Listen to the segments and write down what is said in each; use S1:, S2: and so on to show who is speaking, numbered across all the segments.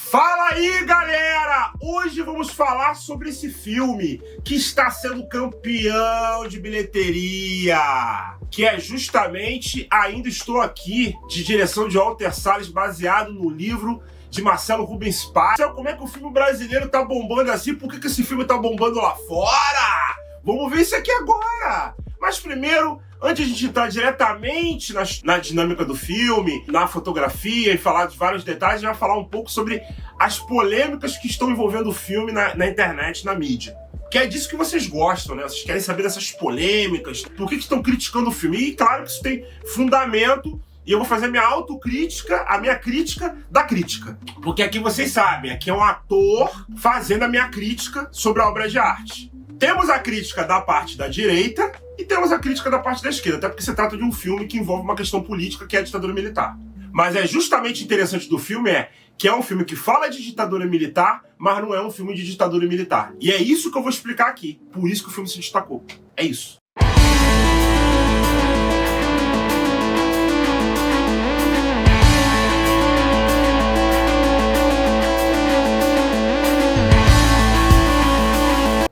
S1: Fala aí, galera! Hoje vamos falar sobre esse filme que está sendo campeão de bilheteria, que é justamente Ainda Estou Aqui, de direção de Walter Salles, baseado no livro de Marcelo Rubens Paiva. Como é que o filme brasileiro tá bombando assim? Por que esse filme tá bombando lá fora? Vamos ver isso aqui agora! Mas primeiro, antes de a gente entrar diretamente na dinâmica do filme, na fotografia e falar de vários detalhes, a gente vai falar um pouco sobre as polêmicas que estão envolvendo o filme na internet, na mídia. Que é disso que vocês gostam, né? Vocês querem saber dessas polêmicas, por que estão criticando o filme. E claro que isso tem fundamento, e eu vou fazer a minha autocrítica, a minha crítica da crítica. Porque aqui vocês sabem, aqui é um ator fazendo a minha crítica sobre a obra de arte. Temos a crítica da parte da direita e temos a crítica da parte da esquerda, até porque se trata de um filme que envolve uma questão política, que é a ditadura militar. Mas é justamente interessante do filme que é um filme que fala de ditadura militar, mas não é um filme de ditadura militar. E é isso que eu vou explicar aqui. Por isso que o filme se destacou. É isso.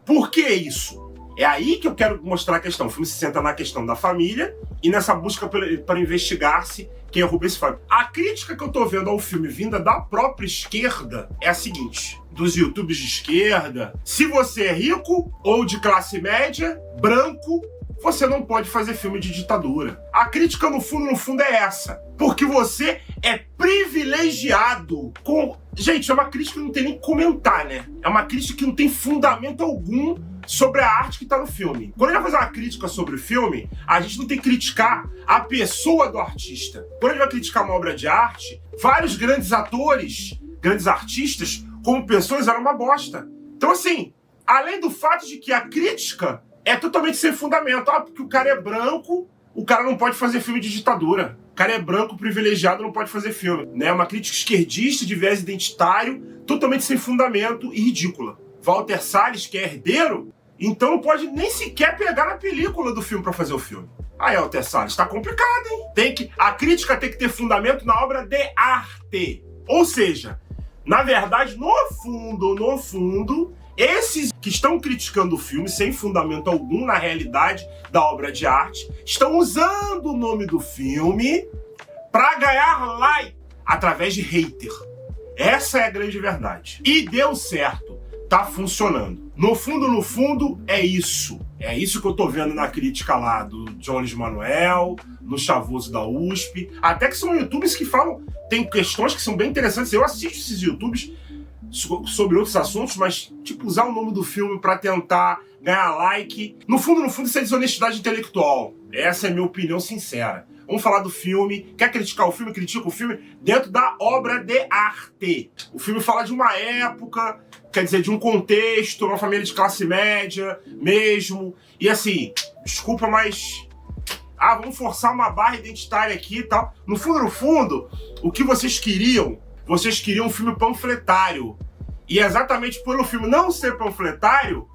S1: Por que isso? É aí que eu quero mostrar a questão. O filme se centra na questão da família e nessa busca para investigar-se quem é Rubens Paiva. A crítica que eu tô vendo ao filme vinda da própria esquerda é a seguinte, dos YouTubes de esquerda: se você é rico ou de classe média, branco, você não pode fazer filme de ditadura. A crítica, no fundo, é essa. Porque você é privilegiado com... Gente, é uma crítica que não tem nem comentar, né? É uma crítica que não tem fundamento algum sobre a arte que tá no filme. Quando a gente vai fazer uma crítica sobre o filme, a gente não tem que criticar a pessoa do artista. Quando a gente vai criticar uma obra de arte, vários grandes atores, grandes artistas, como pessoas, eram uma bosta. Então, assim, além do fato de que a crítica é totalmente sem fundamento. Porque o cara é branco, o cara não pode fazer filme de ditadura. O cara é branco, privilegiado, não pode fazer filme. É uma crítica esquerdista, de viés identitário, totalmente sem fundamento e ridícula. Walter Salles, que é herdeiro, então não pode nem sequer pegar na película do filme para fazer o filme. Aí, Walter Salles, tá complicado, hein? A crítica tem que ter fundamento na obra de arte. Ou seja, na verdade, no fundo, esses que estão criticando o filme sem fundamento algum na realidade da obra de arte estão usando o nome do filme para ganhar like através de hater. Essa é a grande verdade. E deu certo. Tá funcionando. No fundo, é isso. É isso que eu tô vendo na crítica lá do Jones Manuel, no Chavoso da USP. Até que são youtubers que falam... Tem questões que são bem interessantes. Eu assisto esses youtubers sobre outros assuntos, mas tipo, usar o nome do filme pra tentar ganhar like. No fundo, isso é desonestidade intelectual. Essa é a minha opinião sincera. Vamos falar do filme. Quer criticar o filme? Critica o filme dentro da obra de arte. O filme fala de uma época, quer dizer, de um contexto, uma família de classe média mesmo. E assim, desculpa, mas... vamos forçar uma barra identitária aqui e tal. No fundo, o que vocês queriam um filme panfletário. E é exatamente pelo filme não ser panfletário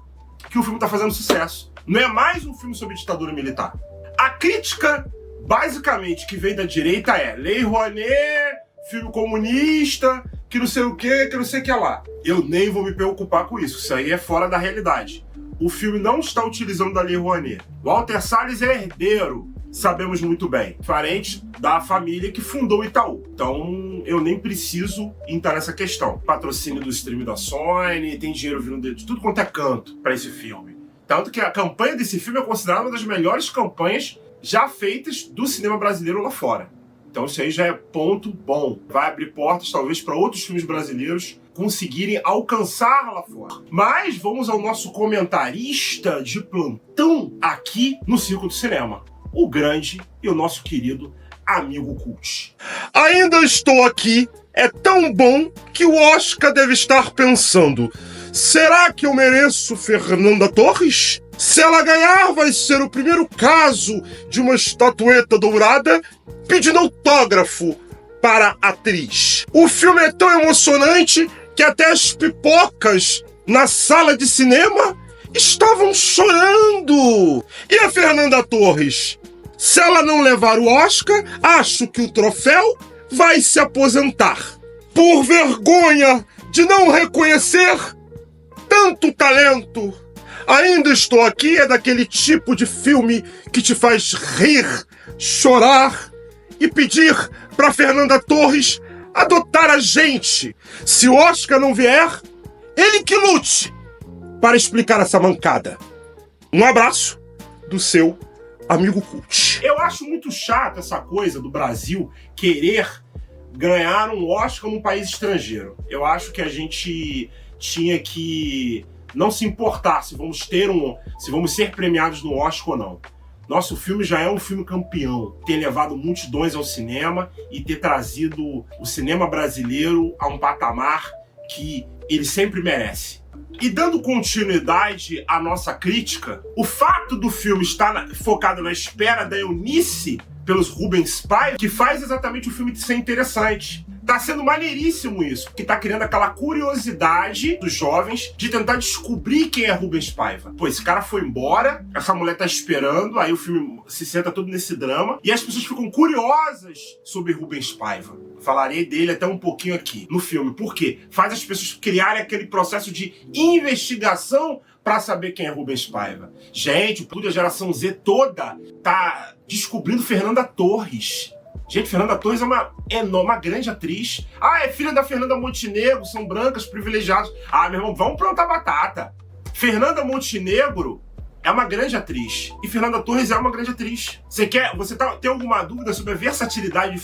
S1: que o filme tá fazendo sucesso. Não é mais um filme sobre ditadura militar. A crítica, basicamente, que vem da direita é Lei Rouanet, filme comunista, que não sei o que lá. Eu nem vou me preocupar com isso. Isso aí é fora da realidade. O filme não está utilizando da Lei Rouanet. Walter Salles é herdeiro. Sabemos muito bem, parente da família que fundou o Itaú. Então, eu nem preciso entrar nessa questão. Patrocínio do stream da Sony, tem dinheiro vindo de tudo quanto é canto para esse filme. Tanto que a campanha desse filme é considerada uma das melhores campanhas já feitas do cinema brasileiro lá fora. Então, isso aí já é ponto bom. Vai abrir portas, talvez, para outros filmes brasileiros conseguirem alcançar lá fora. Mas vamos ao nosso comentarista de plantão aqui no Circo do Cinema. O grande e o nosso querido amigo Cult.
S2: Ainda estou aqui. É tão bom que o Oscar deve estar pensando: será que eu mereço Fernanda Torres? Se ela ganhar, vai ser o primeiro caso de uma estatueta dourada pedindo autógrafo para a atriz. O filme é tão emocionante que até as pipocas na sala de cinema estavam chorando. E a Fernanda Torres? Se ela não levar o Oscar, acho que o troféu vai se aposentar. por vergonha de não reconhecer tanto talento. Ainda estou aqui é daquele tipo de filme que te faz rir, chorar e pedir para Fernanda Torres adotar a gente. Se o Oscar não vier, ele que lute para explicar essa mancada. Um abraço do seu amigo Cult.
S1: Eu acho muito chato essa coisa do Brasil querer ganhar um Oscar num país estrangeiro. Eu acho que a gente tinha que não se importar se vamos ser premiados no Oscar ou não. Nosso filme já é um filme campeão, ter levado multidões ao cinema e ter trazido o cinema brasileiro a um patamar que ele sempre merece. E dando continuidade à nossa crítica, o fato do filme estar focado na espera da Eunice pelos Rubens Paiva, que faz exatamente o filme ser interessante. Tá sendo maneiríssimo isso, porque tá criando aquela curiosidade dos jovens de tentar descobrir quem é Rubens Paiva. Pô, esse cara foi embora, essa mulher tá esperando, aí o filme se senta todo nesse drama, e as pessoas ficam curiosas sobre Rubens Paiva. Falarei dele até um pouquinho aqui no filme. Por quê? Faz as pessoas criarem aquele processo de investigação para saber quem é Rubens Paiva. Gente, a geração Z toda tá descobrindo Fernanda Torres. Gente, Fernanda Torres é uma grande atriz. Ah, é filha da Fernanda Montenegro, são brancas, privilegiadas. Ah, meu irmão, vamos plantar batata. Fernanda Montenegro é uma grande atriz. E Fernanda Torres é uma grande atriz. Tem alguma dúvida sobre a versatilidade de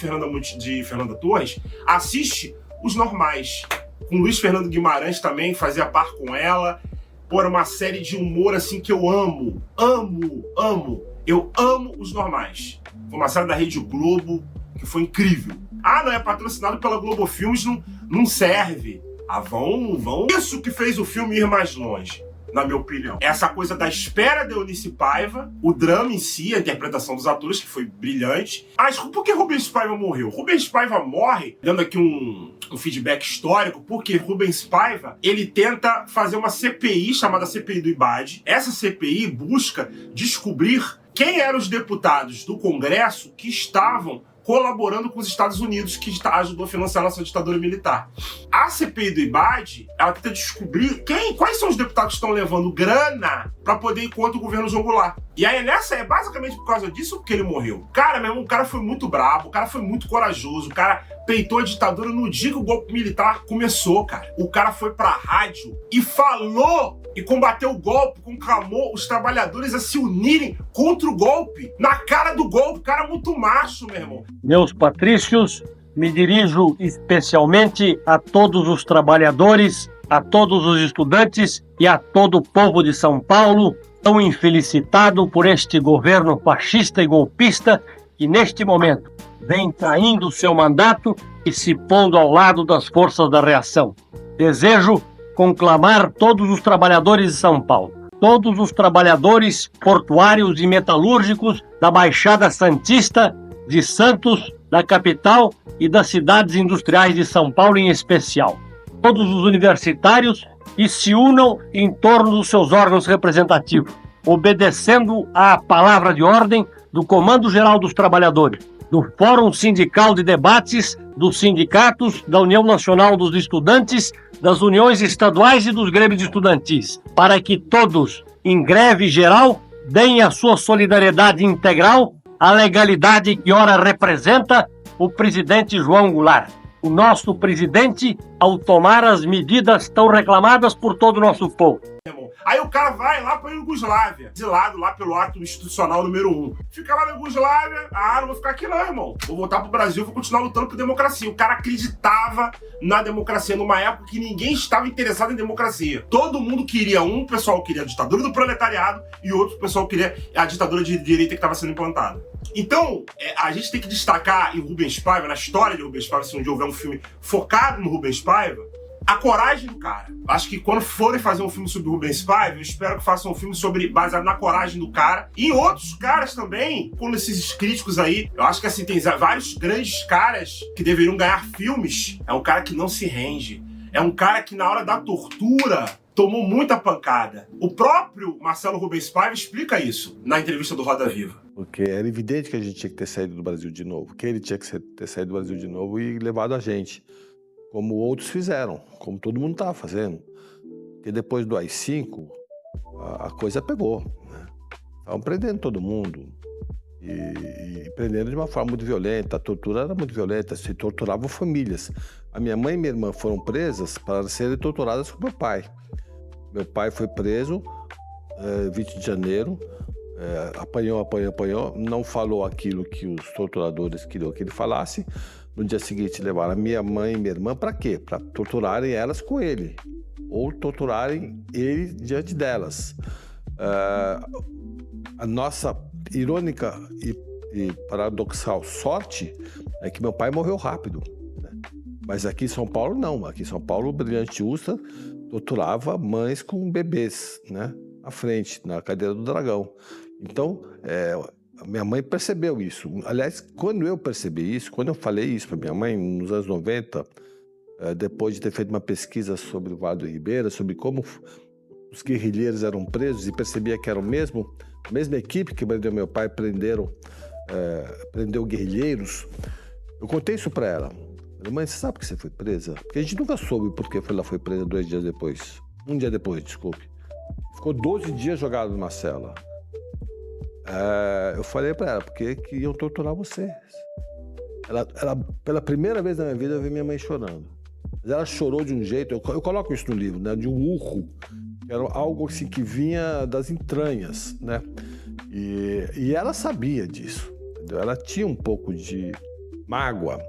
S1: Fernanda Torres? Assiste Os Normais. Com Luiz Fernando Guimarães também, fazia par com ela. Pô, era uma série de humor assim que eu amo. Amo. Eu amo Os Normais. Foi uma série da Rede Globo que foi incrível. Ah, não é patrocinado pela Globo Filmes, não serve. Ah, vão. Isso que fez o filme ir mais longe, na minha opinião. Essa coisa da espera de Eunice Paiva, o drama em si, a interpretação dos atores, que foi brilhante. Mas por que Rubens Paiva morreu? Rubens Paiva morre, dando aqui um feedback histórico, porque Rubens Paiva, ele tenta fazer uma CPI, chamada CPI do IBAD. Essa CPI busca descobrir quem eram os deputados do Congresso que estavam colaborando com os Estados Unidos, que ajudou a financiar a nossa ditadura militar. A CPI do IBAD, ela tenta descobrir quais são os deputados que estão levando grana para poder ir contra o governo João Goulart. E aí é basicamente por causa disso que ele morreu. Cara, meu irmão, o cara foi muito brabo, o cara foi muito corajoso, o cara peitou a ditadura no dia que o golpe militar começou, cara. O cara foi pra rádio e falou e combateu o golpe, conclamou os trabalhadores a se unirem contra o golpe, na cara do golpe. O cara é muito macho, meu irmão.
S3: Meus patrícios, me dirijo especialmente a todos os trabalhadores, a todos os estudantes e a todo o povo de São Paulo, tão infelicitado por este governo fascista e golpista que neste momento vem traindo seu mandato e se pondo ao lado das forças da reação. Desejo conclamar todos os trabalhadores de São Paulo, todos os trabalhadores portuários e metalúrgicos da Baixada Santista, de Santos, da capital e das cidades industriais de São Paulo em especial. Todos os universitários e se unam em torno dos seus órgãos representativos, obedecendo à palavra de ordem do Comando Geral dos Trabalhadores, do Fórum Sindical de Debates, dos sindicatos, da União Nacional dos Estudantes, das uniões estaduais e dos grêmios estudantis, para que todos, em greve geral, deem a sua solidariedade integral à legalidade que ora representa o presidente João Goulart. O nosso presidente, ao tomar as medidas tão reclamadas por todo o nosso povo.
S1: Aí o cara vai lá pra Iugoslávia, exilado lá pelo ato institucional número 1. Fica lá na Iugoslávia, não vou ficar aqui não, irmão. Vou voltar pro Brasil, vou continuar lutando por democracia. O cara acreditava na democracia numa época que ninguém estava interessado em democracia. Todo mundo queria, um pessoal queria a ditadura do proletariado e outro pessoal queria a ditadura de direita que estava sendo implantada. Então, a gente tem que destacar em Rubens Paiva, na história de Rubens Paiva, se um dia houver um filme focado no Rubens Paiva, a coragem do cara. Acho que quando forem fazer um filme sobre o Rubens Paiva, eu espero que façam um filme baseado na coragem do cara. E em outros caras também, como esses críticos aí. Eu acho que assim, tem vários grandes caras que deveriam ganhar filmes. É um cara que não se rende. É um cara que na hora da tortura tomou muita pancada. O próprio Marcelo Rubens Paiva explica isso na entrevista do Roda Viva.
S4: Porque era evidente que a gente tinha que ter saído do Brasil de novo. Que ele tinha que ter saído do Brasil de novo e levado a gente. como outros fizeram, como todo mundo estava fazendo. Porque depois do AI-5, a coisa pegou, né? Estavam prendendo todo mundo. E prendendo de uma forma muito violenta. A tortura era muito violenta, se torturavam famílias. A minha mãe e minha irmã foram presas para serem torturadas com meu pai. Meu pai foi preso 20 de janeiro, apanhou, não falou aquilo que os torturadores queriam que ele falasse. No dia seguinte levaram a minha mãe e minha irmã para quê? Para torturarem elas com ele, ou torturarem ele diante delas. A nossa irônica e paradoxal sorte é que meu pai morreu rápido, né? Mas aqui em São Paulo não. Aqui em São Paulo o Brilhante Ustra torturava mães com bebês, né, à frente, na cadeira do dragão. Então, a minha mãe percebeu isso. Aliás, quando eu percebi isso, quando eu falei isso para minha mãe, nos anos 90, depois de ter feito uma pesquisa sobre o Vale do Ribeira, sobre como os guerrilheiros eram presos, e percebia que era a mesma equipe que prendeu meu pai, prendeu guerrilheiros, eu contei isso para ela. Mãe, você sabe que você foi presa? Porque a gente nunca soube por que ela foi presa 2 dias depois. 1 dia depois, desculpe. Ficou 12 dias jogado numa cela. Eu falei para ela, porque iam torturar você. Ela, pela primeira vez na minha vida, eu vi minha mãe chorando. Mas ela chorou de um jeito, eu coloco isso no livro, né, de um urro. Era algo assim que vinha das entranhas, né? E ela sabia disso, entendeu? Ela tinha um pouco de mágoa,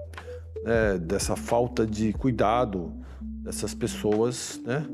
S4: né, dessa falta de cuidado dessas pessoas, né?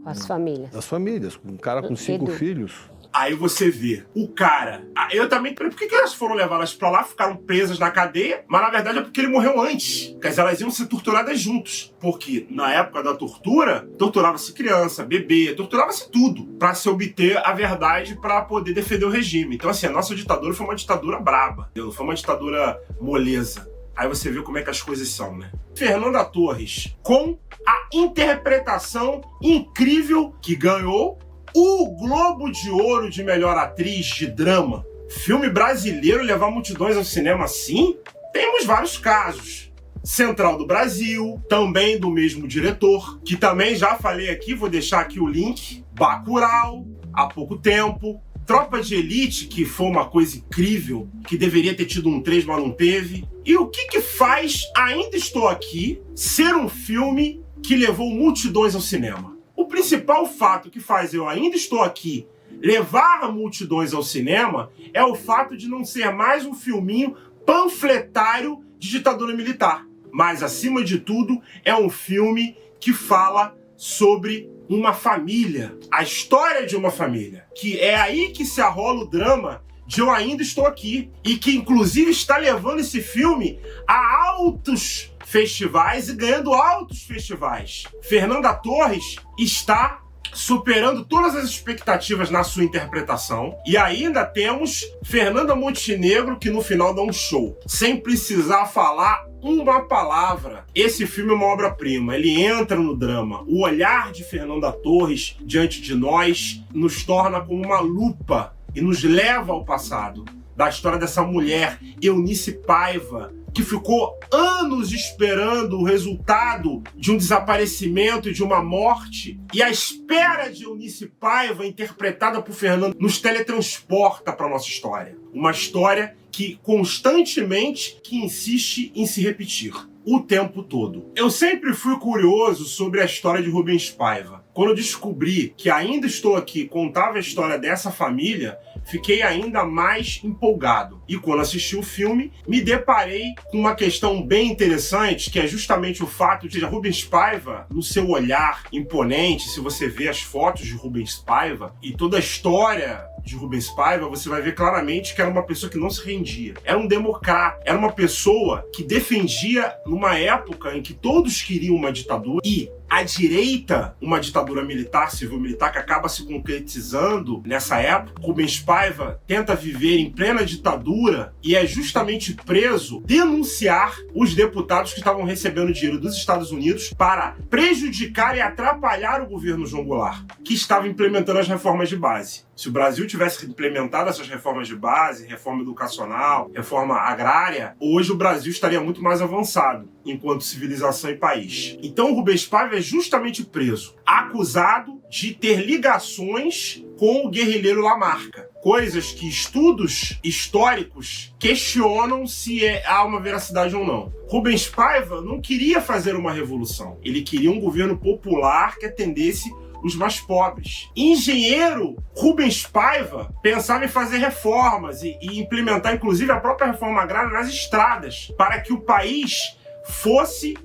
S5: Com as famílias.
S4: Das famílias, um cara com 5 filhos.
S1: Aí você vê o cara. Eu também. Por que elas foram levadas pra lá, ficaram presas na cadeia? Mas na verdade é porque ele morreu antes. Quer dizer, elas iam ser torturadas juntos. Porque na época da tortura, torturava-se criança, bebê, torturava-se tudo pra se obter a verdade pra poder defender o regime. Então, assim, a nossa ditadura foi uma ditadura braba. Não foi uma ditadura moleza. Aí você vê como é que as coisas são, né? Fernanda Torres, com a interpretação incrível que ganhou o Globo de Ouro de melhor atriz de drama. Filme brasileiro levar multidões ao cinema assim? Temos vários casos. Central do Brasil, também do mesmo diretor, que também já falei aqui, vou deixar aqui o link. Bacurau, há pouco tempo. Tropa de Elite, que foi uma coisa incrível, que deveria ter tido um 3, mas não teve. E o que faz Ainda Estou Aqui ser um filme que levou multidões ao cinema? O principal fato que faz Eu Ainda Estou Aqui levar multidões ao cinema é o fato de não ser mais um filminho panfletário de ditadura militar. Mas, acima de tudo, é um filme que fala sobre uma família, a história de uma família, que é aí que se arrola o drama de Eu Ainda Estou Aqui, e que inclusive está levando esse filme a altos festivais e ganhando altos festivais. Fernanda Torres está superando todas as expectativas na sua interpretação, e ainda temos Fernanda Montenegro, que no final dá um show, sem precisar falar uma palavra. Esse filme é uma obra-prima, ele entra no drama. O olhar de Fernanda Torres diante de nós nos torna como uma lupa e nos leva ao passado, da história dessa mulher, Eunice Paiva, que ficou anos esperando o resultado de um desaparecimento e de uma morte. E a espera de Eunice Paiva, interpretada por Fernando, nos teletransporta para a nossa história. Uma história que constantemente insiste em se repetir o tempo todo. Eu sempre fui curioso sobre a história de Rubens Paiva. Quando eu descobri que Ainda Estou Aqui contava a história dessa família, fiquei ainda mais empolgado. E quando assisti o filme, me deparei com uma questão bem interessante, que é justamente o fato de Rubens Paiva, no seu olhar imponente, se você vê as fotos de Rubens Paiva e toda a história de Rubens Paiva, você vai ver claramente que era uma pessoa que não se rendia. Era um democrata, era uma pessoa que defendia numa época em que todos queriam uma ditadura, e a direita, uma ditadura militar, civil-militar, que acaba se concretizando nessa época. Rubens Paiva tenta viver em plena ditadura e é justamente preso denunciar os deputados que estavam recebendo dinheiro dos Estados Unidos para prejudicar e atrapalhar o governo João Goulart, que estava implementando as reformas de base. Se o Brasil tivesse implementado essas reformas de base, reforma educacional, reforma agrária, hoje o Brasil estaria muito mais avançado enquanto civilização e país. Então o Rubens Paiva é justamente preso, acusado de ter ligações com o guerrilheiro Lamarca. Coisas que estudos históricos questionam se há uma veracidade ou não. Rubens Paiva não queria fazer uma revolução. Ele queria um governo popular que atendesse os mais pobres. Engenheiro Rubens Paiva pensava em fazer reformas e implementar, inclusive, a própria reforma agrária nas estradas, para que o país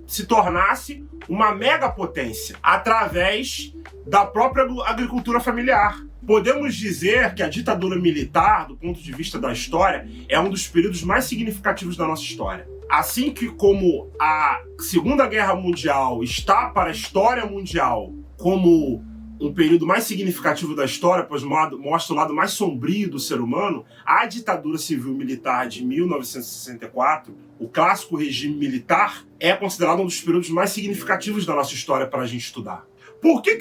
S1: se tornasse uma megapotência através da própria agricultura familiar. Podemos dizer que a ditadura militar, do ponto de vista da história, é um dos períodos mais significativos da nossa história. Assim que como a Segunda Guerra Mundial está para a história mundial como um período mais significativo da história, pois mostra o lado mais sombrio do ser humano, a ditadura civil-militar de 1964, o clássico regime militar, é considerado um dos períodos mais significativos da nossa história para a gente estudar. Por que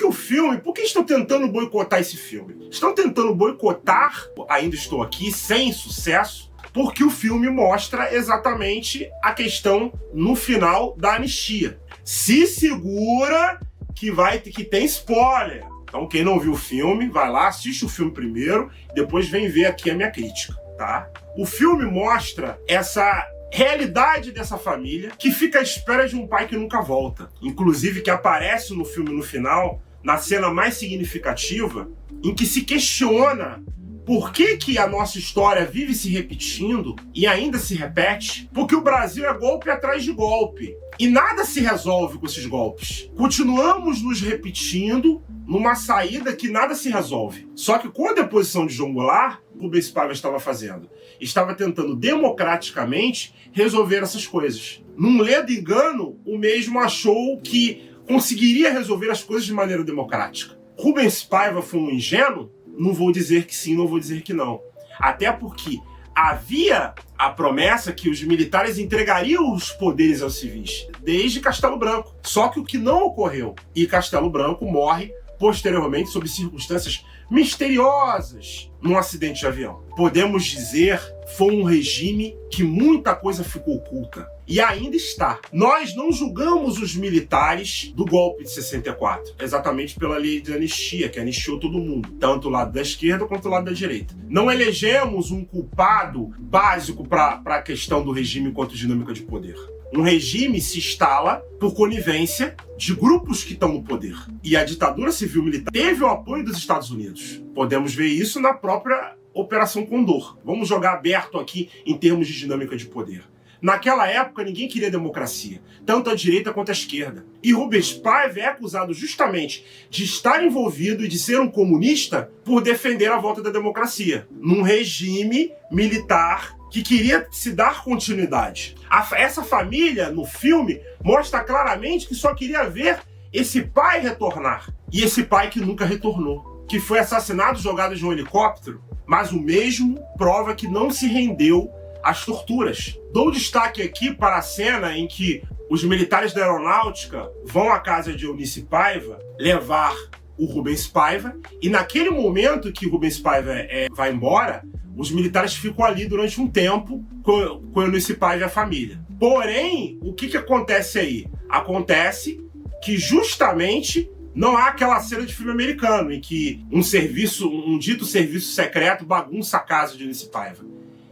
S1: estão tentando boicotar esse filme? Estão tentando boicotar Ainda Estou Aqui, sem sucesso, porque o filme mostra exatamente a questão no final da anistia. Se segura que tem spoiler. Então quem não viu o filme, vai lá, assiste o filme primeiro, depois vem ver aqui a minha crítica, tá? O filme mostra essa realidade dessa família que fica à espera de um pai que nunca volta. Inclusive que aparece no filme no final, na cena mais significativa, em que se questiona por que a nossa história vive se repetindo e ainda se repete? Porque o Brasil é golpe atrás de golpe. E nada se resolve com esses golpes. Continuamos nos repetindo numa saída que nada se resolve. Só que com a deposição de João Goulart, o Rubens Paiva estava fazendo? Estava tentando democraticamente resolver essas coisas. Num ledo engano, o mesmo achou que conseguiria resolver as coisas de maneira democrática. Rubens Paiva foi um ingênuo? Não vou dizer que sim, não vou dizer que não. Até porque havia a promessa que os militares entregariam os poderes aos civis, desde Castelo Branco. Só que o que não ocorreu, e Castelo Branco morre posteriormente sob circunstâncias misteriosas num acidente de avião. Podemos dizer, foi um regime que muita coisa ficou oculta. E ainda está. Nós não julgamos os militares do golpe de 64, exatamente pela lei de anistia, que anistiou todo mundo, tanto o lado da esquerda quanto o lado da direita. Não elegemos um culpado básico para a questão do regime enquanto dinâmica de poder. Um regime se instala por conivência de grupos que estão no poder. E a ditadura civil-militar teve o apoio dos Estados Unidos. Podemos ver isso na própria Operação Condor. Vamos jogar aberto aqui em termos de dinâmica de poder. Naquela época, ninguém queria democracia, tanto a direita quanto a esquerda. E Rubens Paiva é acusado justamente de estar envolvido e de ser um comunista por defender a volta da democracia, num regime militar que queria se dar continuidade. Essa família, no filme, mostra claramente que só queria ver esse pai retornar. E esse pai que nunca retornou, que foi assassinado jogado de um helicóptero, mas o mesmo prova que não se rendeu às torturas. Dou destaque aqui para a cena em que os militares da aeronáutica vão à casa de Eunice Paiva levar o Rubens Paiva, e naquele momento que o Rubens Paiva vai embora, os militares ficam ali durante um tempo com Eunice Paiva e a família. Porém, o que acontece aí? Acontece que justamente não há aquela cena de filme americano em que um dito serviço secreto bagunça a casa de Eunice Paiva.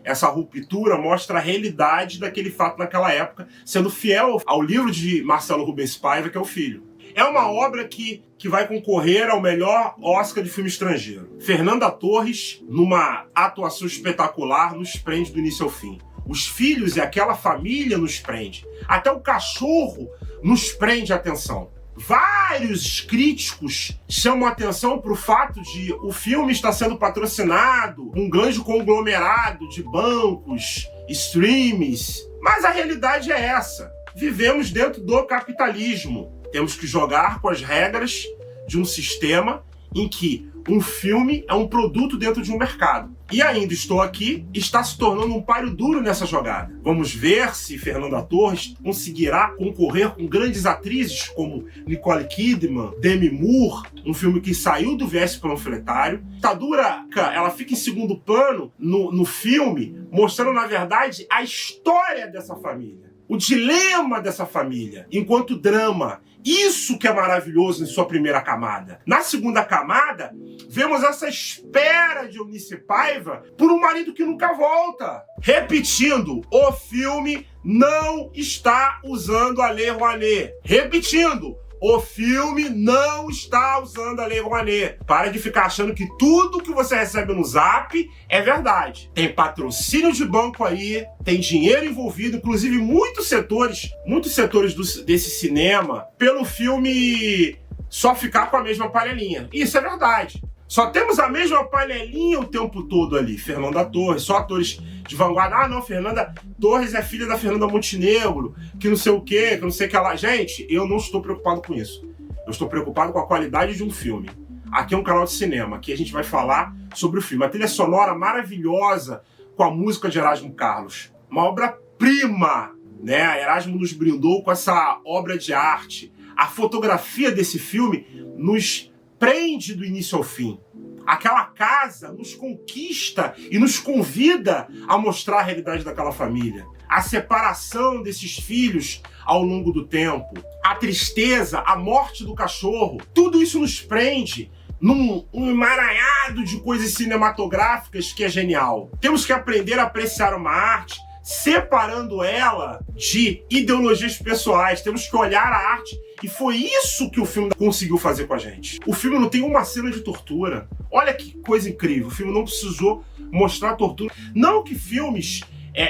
S1: Essa ruptura mostra a realidade daquele fato naquela época, sendo fiel ao livro de Marcelo Rubens Paiva, que é O Filho. É uma obra que vai concorrer ao melhor Oscar de filme estrangeiro. Fernanda Torres, numa atuação espetacular, nos prende do início ao fim. Os filhos e aquela família nos prende. Até o cachorro nos prende a atenção. Vários críticos chamam a atenção para o fato de o filme estar sendo patrocinado por um grande conglomerado de bancos, streams. Mas a realidade é essa. Vivemos dentro do capitalismo. Temos que jogar com as regras de um sistema em que um filme é um produto dentro de um mercado. E Ainda Estou Aqui está se tornando um páreo duro nessa jogada. Vamos ver se Fernanda Torres conseguirá concorrer com grandes atrizes como Nicole Kidman, Demi Moore, um filme que saiu do viés panfletário. A ditadura, ela fica em segundo plano no filme, mostrando, na verdade, a história dessa família, o dilema dessa família, enquanto drama. Isso que é maravilhoso em sua primeira camada. Na segunda camada, vemos essa espera de Eunice Paiva por um marido que nunca volta. Repetindo, o filme não está usando a Lei Rouanet. Repetindo, o filme não está usando a Lei Rouanet. Para de ficar achando que tudo que você recebe no Zap é verdade. Tem patrocínio de banco aí, tem dinheiro envolvido, inclusive muitos setores desse cinema, pelo filme só ficar com a mesma panelinha. Isso é verdade. Só temos a mesma panelinha o tempo todo ali. Fernanda Torres, só atores de vanguarda. Ah, não, Fernanda Torres é filha da Fernanda Montenegro, que não sei o quê, que não sei o que lá. Gente, eu não estou preocupado com isso. Eu estou preocupado com a qualidade de um filme. Aqui é um canal de cinema, aqui a gente vai falar sobre o filme. A trilha sonora maravilhosa com a música de Erasmo Carlos. Uma obra-prima, né? Erasmo nos brindou com essa obra de arte. A fotografia desse filme nos prende do início ao fim. Aquela casa nos conquista e nos convida a mostrar a realidade daquela família. A separação desses filhos ao longo do tempo, a tristeza, a morte do cachorro, tudo isso nos prende num emaranhado de coisas cinematográficas que é genial. Temos que aprender a apreciar uma arte separando ela de ideologias pessoais. Temos que olhar a arte, e foi isso que o filme conseguiu fazer com a gente. O filme não tem uma cena de tortura. Olha que coisa incrível. O filme não precisou mostrar tortura. Não que filmes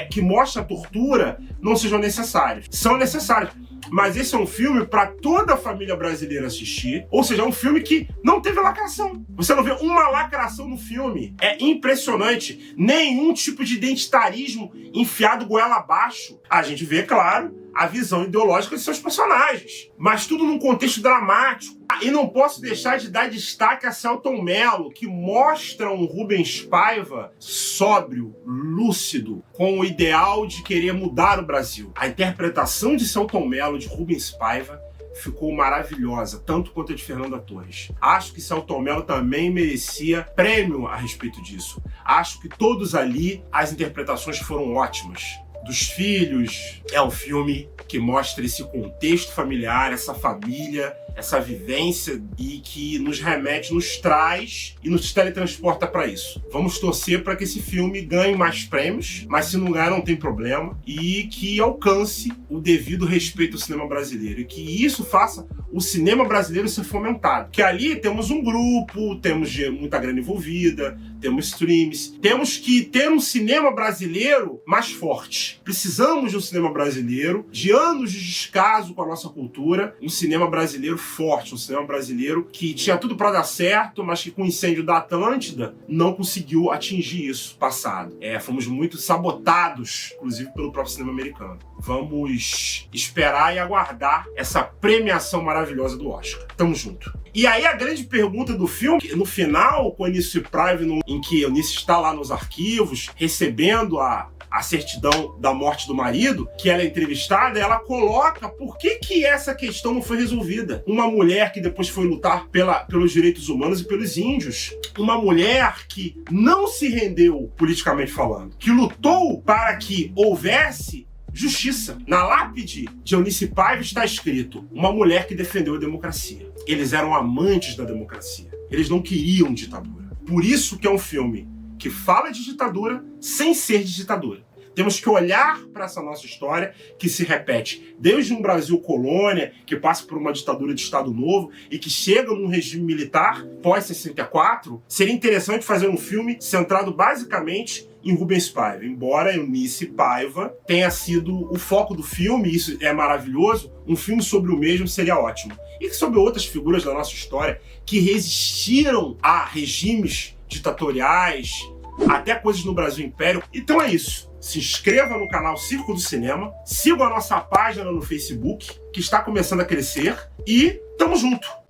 S1: que mostram a tortura não sejam necessários. São necessários. Mas esse é um filme para toda a família brasileira assistir. Ou seja, é um filme que não teve lacração. Você não vê uma lacração no filme. É impressionante. Nenhum tipo de identitarismo enfiado goela abaixo. A gente vê, claro, a visão ideológica de seus personagens. Mas tudo num contexto dramático. E não posso deixar de dar destaque a Selton Mello, que mostra um Rubens Paiva sóbrio, lúcido, com o ideal de querer mudar o Brasil. A interpretação de Selton Mello, de Rubens Paiva, ficou maravilhosa, tanto quanto a de Fernanda Torres. Acho que Selton Mello também merecia prêmio a respeito disso. Acho que todos ali, as interpretações foram ótimas. Dos filhos, é um filme que mostra esse contexto familiar, essa família, essa vivência, e que nos remete, nos traz e nos teletransporta para isso. Vamos torcer para que esse filme ganhe mais prêmios, mas se não ganhar não tem problema, e que alcance o devido respeito ao cinema brasileiro, e que isso faça o cinema brasileiro ser fomentado. Que ali temos um grupo, temos muita grana envolvida, temos streams, temos que ter um cinema brasileiro mais forte. Precisamos de um cinema brasileiro, de anos de descaso com a nossa cultura, um cinema brasileiro forte, um cinema brasileiro que tinha tudo para dar certo, mas que com o incêndio da Atlântida não conseguiu atingir isso passado. Fomos muito sabotados, inclusive pelo próprio cinema americano. Vamos esperar e aguardar essa premiação maravilhosa do Oscar. Tamo junto. E aí a grande pergunta do filme, no final, com a Eunice Paiva, em que a Eunice está lá nos arquivos, recebendo a certidão da morte do marido, que ela é entrevistada, ela coloca por que essa questão não foi resolvida. Uma mulher que depois foi lutar pelos direitos humanos e pelos índios. Uma mulher que não se rendeu, politicamente falando, que lutou para que houvesse justiça. Na lápide de Eunice Paiva está escrito: uma mulher que defendeu a democracia. Eles eram amantes da democracia. Eles não queriam ditadura. Por isso que é um filme que fala de ditadura sem ser de ditadura. Temos que olhar para essa nossa história, que se repete desde um Brasil colônia, que passa por uma ditadura de Estado Novo e que chega num regime militar pós-64. Seria interessante fazer um filme centrado basicamente em Rubens Paiva. Embora Eunice Paiva tenha sido o foco do filme, isso é maravilhoso, um filme sobre o mesmo seria ótimo. E sobre outras figuras da nossa história que resistiram a regimes ditatoriais, até coisas no Brasil Império. Então é isso. Se inscreva no canal Circo do Cinema, siga a nossa página no Facebook, que está começando a crescer, e tamo junto!